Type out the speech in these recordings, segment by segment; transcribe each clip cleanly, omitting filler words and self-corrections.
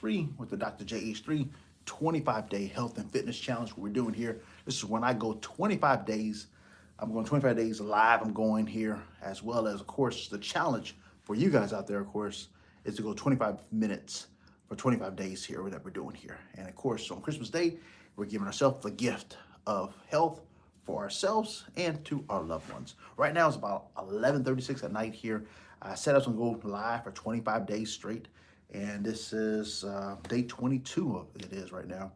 JH3 with the Dr. JH3 25-day health and fitness challenge. What we're doing here, this is when I go 25 days. I'm going 25 days live. I'm going here, as well as, of course, the challenge for you guys out there, of course, is to go 25 minutes for 25 days here that we're doing here. And of course, on Christmas Day, we're giving ourselves the gift of health for ourselves and to our loved ones. Right now it's about 11:36 at night here. I said I was gonna go live for 25 days straight, and this is day 22 of it is right now.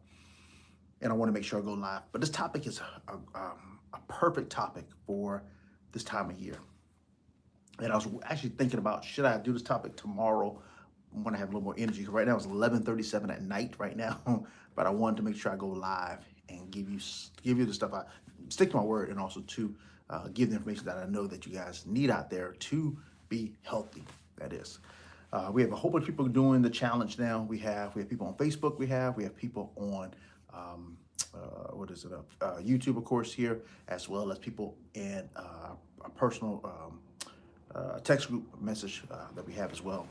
And I want to make sure I go live. But this topic is a perfect topic for this time of year. And I was actually thinking about, should I do this topic tomorrow when I have a little more energy? Right now it's 11:37 at night right now, but I wanted to make sure I go live and give you the stuff. I stick to my word, and also to give the information that I know that you guys need out there to be healthy. That is. We have a whole bunch of people doing the challenge now. We have people on Facebook. We have people on YouTube, of course, here, as well as people in a personal text group message that we have as well.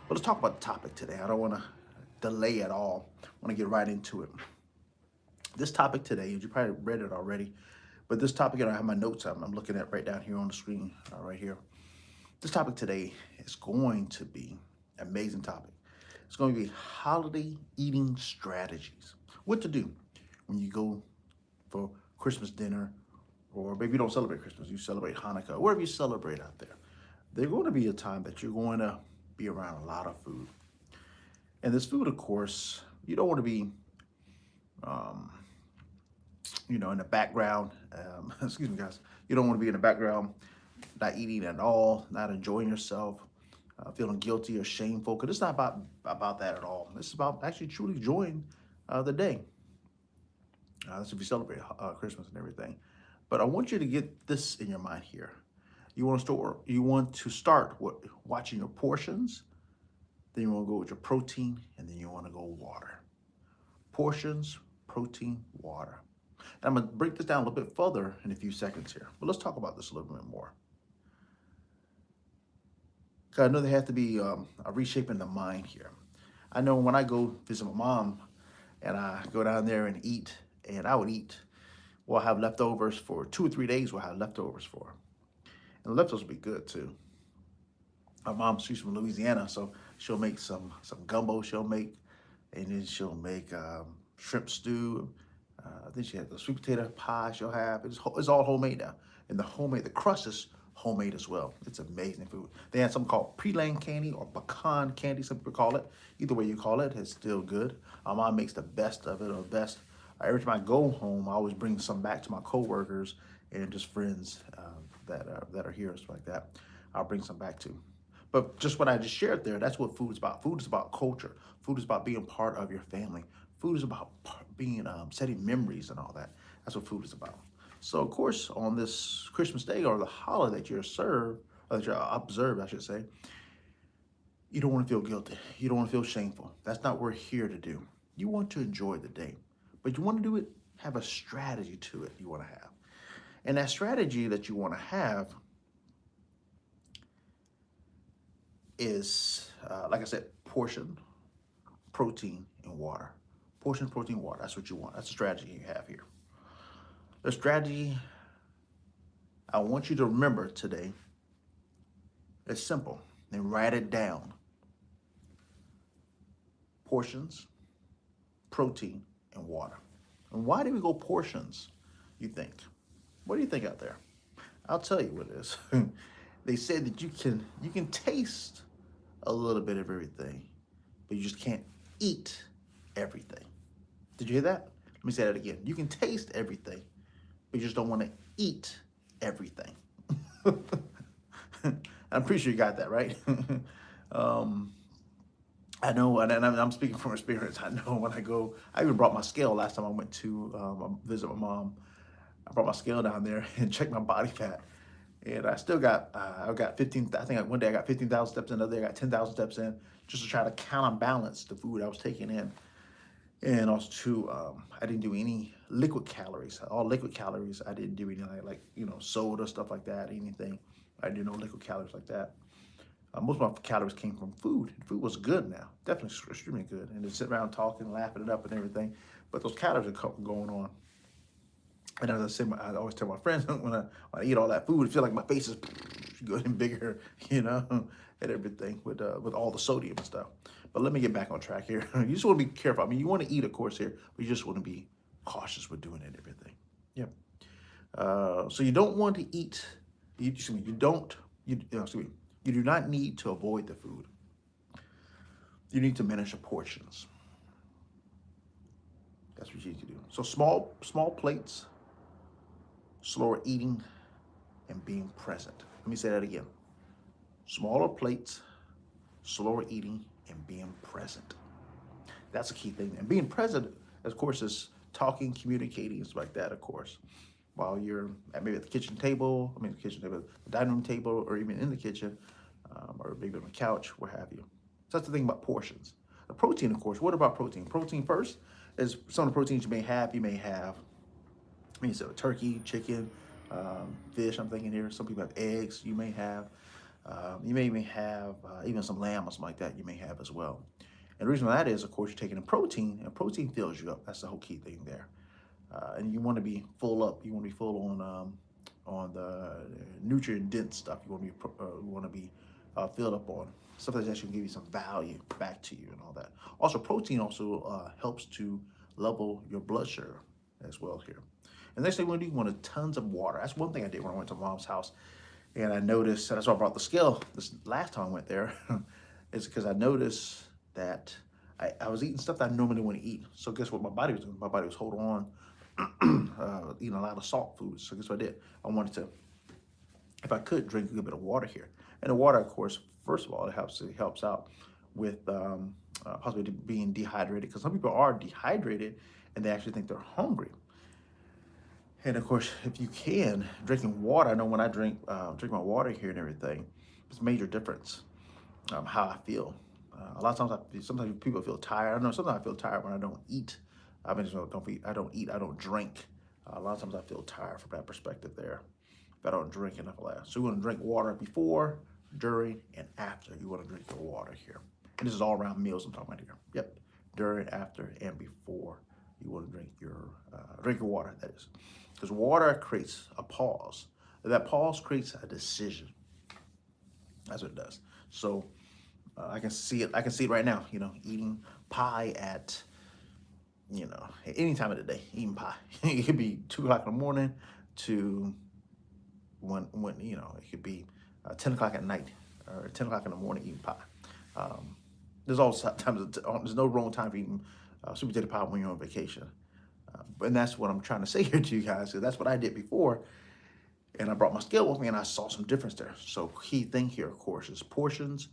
But let's talk about the topic today. I don't want to delay at all. I want to get right into it. This topic today, you probably read it already, but this topic, I have my notes I'm looking at right down here on the screen, right here. This topic today is going to be an amazing topic. It's going to be holiday eating strategies. What to do when you go for Christmas dinner, or maybe you don't celebrate Christmas, you celebrate Hanukkah, wherever you celebrate out there. There's going to be a time that you're going to be around a lot of food. And this food, of course, you don't want to be, in the background. Excuse me, guys. You don't want to be in the background, not eating at all, not enjoying yourself, feeling guilty or shameful. Because it's not about that at all. It's about actually truly enjoying the day. That's if you celebrate Christmas and everything. But I want you to get this in your mind here. You want to start watching your portions. Then you want to go with your protein, and then you want to go water. Portions, protein, water. And I'm going to break this down a little bit further in a few seconds here. But let's talk about this a little bit more. Because I know there has to be a reshaping the mind here. I know when I go visit my mom, and I go down there and eat, and I would eat, we'll have leftovers for 2 or 3 days. We'll have leftovers for. And the leftovers will be good too. My mom, she's from Louisiana, so she'll make some gumbo. She'll make, and then she'll make shrimp stew. I think she has the sweet potato pie. She'll have it's all homemade now, and the crust is homemade as well. It's amazing food. They have something called pre-lang candy or pecan candy. Some people call it. Either way you call it, it's still good. My mom makes the best of it, or best. Every time I go home, I always bring some back to my coworkers and just friends that are here, stuff like that. I'll bring some back too. But just what I just shared there, that's what food is about. Food is about culture. Food is about being part of your family. Food is about being setting memories and all that. That's what food is about. So of course, on this Christmas Day, or the holiday that you're observed, I should say, you don't want to feel guilty. You don't want to feel shameful. That's not what we're here to do. You want to enjoy the day, but you want to do it, have a strategy to it you want to have. And that strategy that you want to have is, like I said, portion, protein, and water. Portion, protein, water. That's what you want. That's the strategy you have here. The strategy I want you to remember today is simple. Then write it down. Portions, protein, and water. And why do we go portions, you think? What do you think out there? I'll tell you what it is. They say that you can taste a little bit of everything, but you just can't eat everything. Did you hear that? Let me say that again. You can taste everything, but you just don't want to eat everything. I'm pretty sure you got that, right? I know, and I'm speaking from experience. I know when I even brought my scale last time I went to visit my mom. I brought my scale down there and checked my body fat. And I still got, I got 15, I think one day I got 15,000 steps in, another day I got 10,000 steps in, just to try to counterbalance the food I was taking in. And also too, I didn't do any liquid calories. All liquid calories, I didn't do any like soda, stuff like that, anything. I didn't do no liquid calories like that. Most of my calories came from food. Food was good now, definitely extremely good. And to sit around talking, laughing it up and everything. But those calories are going on. And as I said, I always tell my friends when I eat all that food, I feel like my face is getting bigger, and everything with all the sodium and stuff. But let me get back on track here. You just want to be careful. I mean, you want to eat, of course, here, but you just want to be cautious with doing it and everything. Yep. So you don't want to eat. Excuse me. You don't. Excuse me. You do not need to avoid the food. You need to manage your portions. That's what you need to do. So small plates, slower eating, and being present. Let me say that again. Smaller plates, slower eating, and being present. That's a key thing. And being present, of course, is talking, communicating, stuff like that, of course. While you're maybe at the kitchen table, the dining room table, or even in the kitchen, or maybe on the couch, what have you. So that's the thing about portions. The protein, of course. What about protein? Protein first is some of the proteins you may have. You may have, so turkey, chicken, fish. I'm thinking here. Some people have eggs. You may have. You may even have even some lamb or something like that. You may have as well. And the reason why that is, of course, you're taking a protein, and protein fills you up. That's the whole key thing there. And you want to be full up. You want to be full on the nutrient dense stuff. You want to be filled up on stuff that's actually give you some value back to you and all that. Also, protein also helps to level your blood sugar as well here. And next thing you want to do, you want tons of water. That's one thing I did when I went to mom's house, and I noticed. That's why I brought the scale this last time I went there. Is because I noticed that I was eating stuff that I normally wouldn't eat. So guess what my body was doing? My body was holding on, eating a lot of salt foods. So guess what I did? I wanted to, if I could, drink a good bit of water here. And the water, of course, first of all, it helps out with possibly being dehydrated, because some people are dehydrated and they actually think they're hungry. And of course, if you can, drinking water. I know when I drink my water here and everything, it's a major difference how I feel. A lot of times, sometimes people feel tired. I know sometimes I feel tired when I don't eat. I don't eat. I don't drink. A lot of times I feel tired from that perspective there. If I don't drink enough of that. So you want to drink water before, during, and after. You want to drink your water here. And this is all around meals I'm talking about here. Yep. During, after, and before. You want to drink your water, that is. Because water creates a pause. That pause creates a decision. That's what it does. So I can see it. I can see it right now. Eating pie at any time of the day. Eating pie. It could be 2 o'clock in the morning to when it could be 10 o'clock at night or 10 o'clock in the morning eating pie. There's also times there's no wrong time for eating sweet potato pie when you're on vacation. And that's what I'm trying to say here to you guys. Because that's what I did before. And I brought my scale with me, and I saw some difference there. So key thing here, of course, is portions,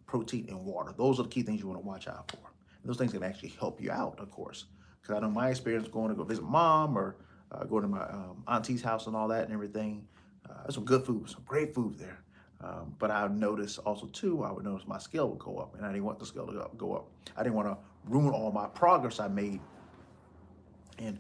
protein, and water. Those are the key things you want to watch out for. And those things can actually help you out, of course. Because I know my experience going to go visit mom or going to my auntie's house and all that and everything. There's some good food, some great food there. But I noticed also too, I would notice my scale would go up, and I didn't want the scale to go up. I didn't want to ruin all my progress I made. And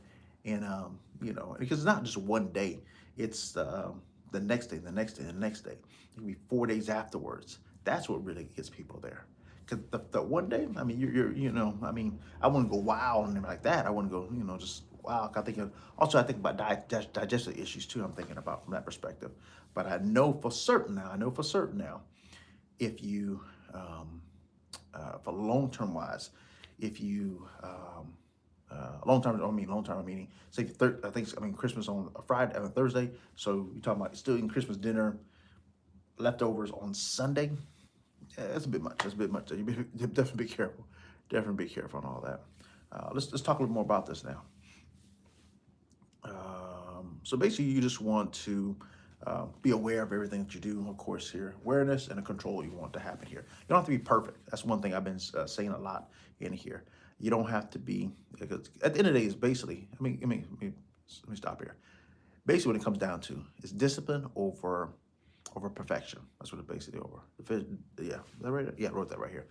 because it's not just one day. It's the next day, the next day, the next day. It can be 4 days afterwards. That's what really gets people there. Because the one day, I mean, I wouldn't go wow and like that. I wouldn't go, just wow. I think I think about digestive issues too. I'm thinking about from that perspective. But I know for certain now, if you, for long-term wise, if you, long term, meaning say Christmas on a Friday, on a Thursday. So you're talking about still eating Christmas dinner, leftovers on Sunday. Yeah, that's a bit much. You definitely be careful. Definitely be careful on all that. Let's talk a little more about this now. So basically, you just want to be aware of everything that you do. Of course, here awareness and a control you want to happen here. You don't have to be perfect. That's one thing I've been saying a lot in here. You don't have to be, because at the end of the day, it's basically. Let me stop here. Basically, what it comes down to is discipline over perfection. That's what it's basically over. Yeah, is that right? Yeah, I wrote that right here.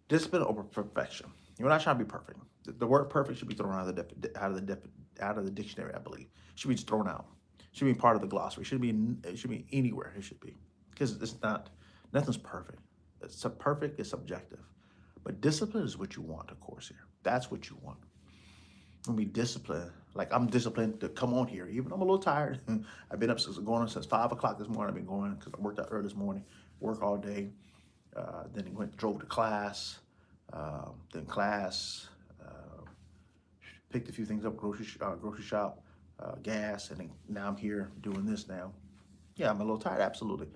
Discipline over perfection. You're not trying to be perfect. The word perfect should be thrown out of the dictionary. I believe should be thrown out. Should be part of the glossary. It should be anywhere. It should be, because it's not. Nothing's perfect. Perfect is subjective. But discipline is what you want, of course, here. That's what you want. And be disciplined. Like I'm disciplined to come on here, even I'm a little tired. I've been up since going on since 5 o'clock this morning. I've been going because I worked out early this morning, work all day. Then drove to class. Then class, picked a few things up, grocery shop, gas, and then now I'm here doing this now. Yeah, I'm a little tired, absolutely,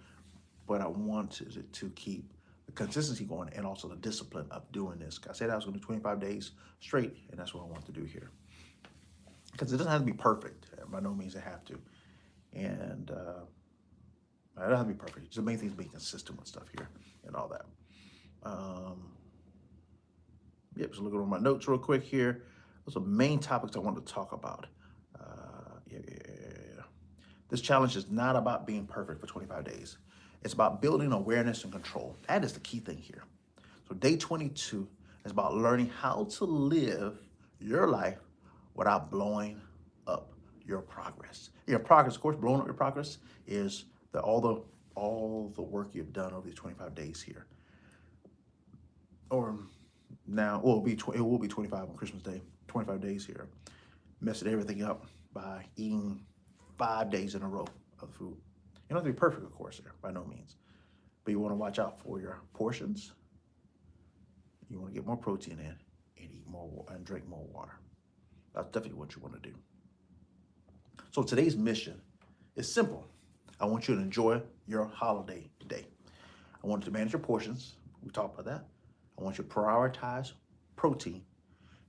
but I wanted to keep the consistency going and also the discipline of doing this. I said I was going to do 25 days straight, and that's what I want to do here. Because it doesn't have to be perfect. By no means it have to. And it doesn't have to be perfect. Just the main thing is being consistent with stuff here and all that. Yep, just looking over my notes real quick here. Those are main topics I want to talk about. Yeah. This challenge is not about being perfect for 25 days. It's about building awareness and control. That is the key thing here. So day 22 is about learning how to live your life without blowing up your progress. Your progress, of course, blowing up your progress is all the work you've done over these 25 days here. Or now, well, it will be 25 on Christmas Day, 25 days here. Messing everything up by eating 5 days in a row of food. You don't have to be perfect, of course, there, by no means. But you want to watch out for your portions. You want to get more protein in and eat more and drink more water. That's definitely what you want to do. So today's mission is simple. I want you to enjoy your holiday today. I want you to manage your portions. We talked about that. I want you to prioritize protein,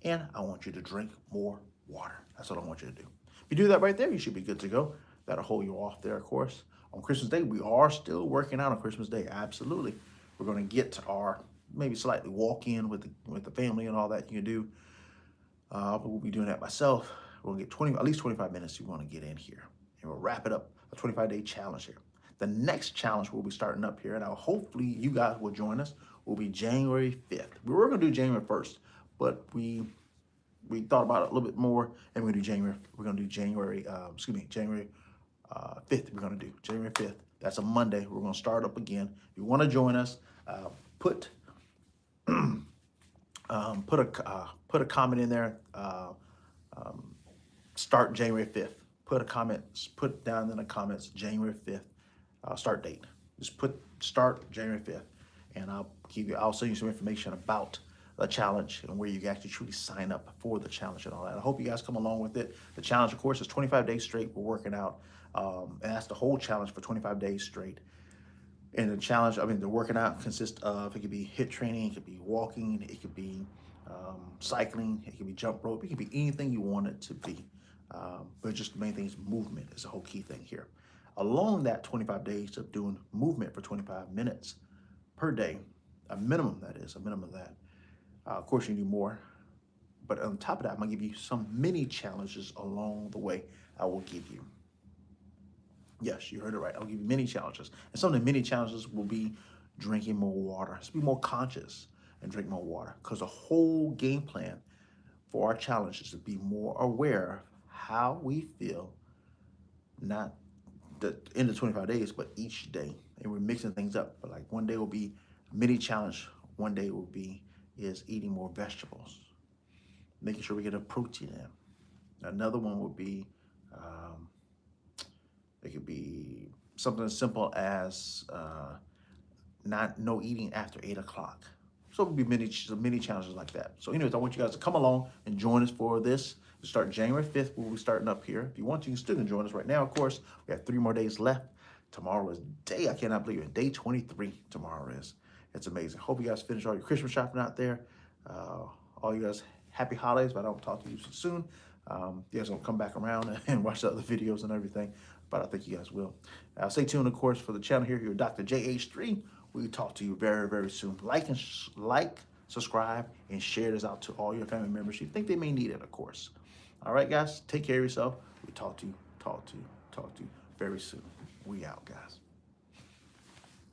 and I want you to drink more water. That's what I want you to do. If you do that right there, you should be good to go. That'll hold you off there, of course. On Christmas Day, we are still working out on Christmas Day. Absolutely. We're going to get to our maybe slightly walk in with the family and all that you can do. But we'll be doing that myself. We'll get at least 25 minutes you want to get in here. And we'll wrap it up, a 25-day challenge here. The next challenge we'll be starting up here, and hopefully you guys will join us, will be January 5th. We were going to do January 1st, but we thought about it a little bit more, and we're going to do January 5th. We're going to do January 5th. That's a Monday. We're going to start up again. If you want to join us, put a comment in there. Start January 5th. Put down in the comments January 5th start date. Just put start January 5th, and I'll send you some information about the challenge and where you can actually truly sign up for the challenge and all that. I hope you guys come along with it. The challenge, of course, is 25 days straight. We're working out, and that's the whole challenge for 25 days straight. And the challenge, the working out consists of, it could be HIIT training, it could be walking, it could be cycling, it could be jump rope, it could be anything you want it to be. But just the main thing is movement is the whole key thing here. Along that 25 days of doing movement for 25 minutes per day, a minimum of that. Of course, you need more. But on top of that, I'm going to give you some mini challenges along the way I will give you. Yes, you heard it right. I'll give you mini challenges. And some of the mini challenges will be drinking more water. Let's be more conscious and drink more water. Because the whole game plan for our challenge is to be more aware of how we feel, not in the 25 days, but each day. And we're mixing things up. But like one day will be a mini challenge. One day will be is eating more vegetables, making sure we get a protein in. Another one would be, it could be something as simple as no eating after 8 o'clock. So it would be many challenges like that. So anyways, I want you guys to come along and join us for this. We start January 5th. We'll be starting up here. If you want, you can still join us right now. Of course, we have 3 more days left. Tomorrow is I cannot believe it, day 23 tomorrow is. It's amazing. Hope you guys finish all your Christmas shopping out there. All you guys, happy holidays, but I don't talk to you soon. You guys will come back around and watch the other videos and everything, but I think you guys will. Stay tuned, of course, for the channel here. You're Dr. JH3. We'll talk to you very, very soon. Like, subscribe, and share this out to all your family members you think they may need it, of course. All right, guys, take care of yourself. We talk to you very soon. We out, guys.